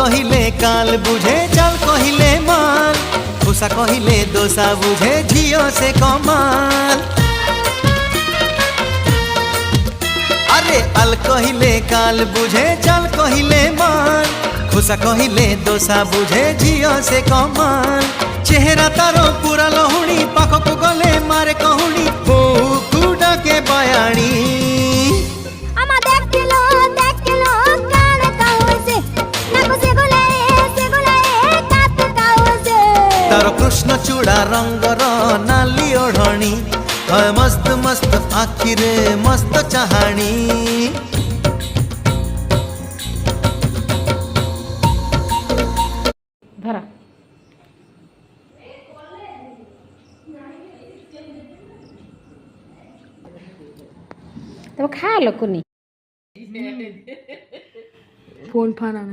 कहिले काल बुझे चाल कहिले माल खुशा कहिले दोसा बुझे झियो से कमाल। अरे अल कहिले काल बुझे चाल कहिले माल खुशा कहिले दोसा बुझे झियो से कमाल। चेहरा तारो पूरा लहुणी पाखकु गले मारे कहुणी बहु डाके बयाणी तारो कृष्ण चूड़ा रंगर नाली ओढ़णी है मस्त मस्त आखिरे मस्त चाहाणी। धरा तब खा लो कुनी फोन फाना नहीं।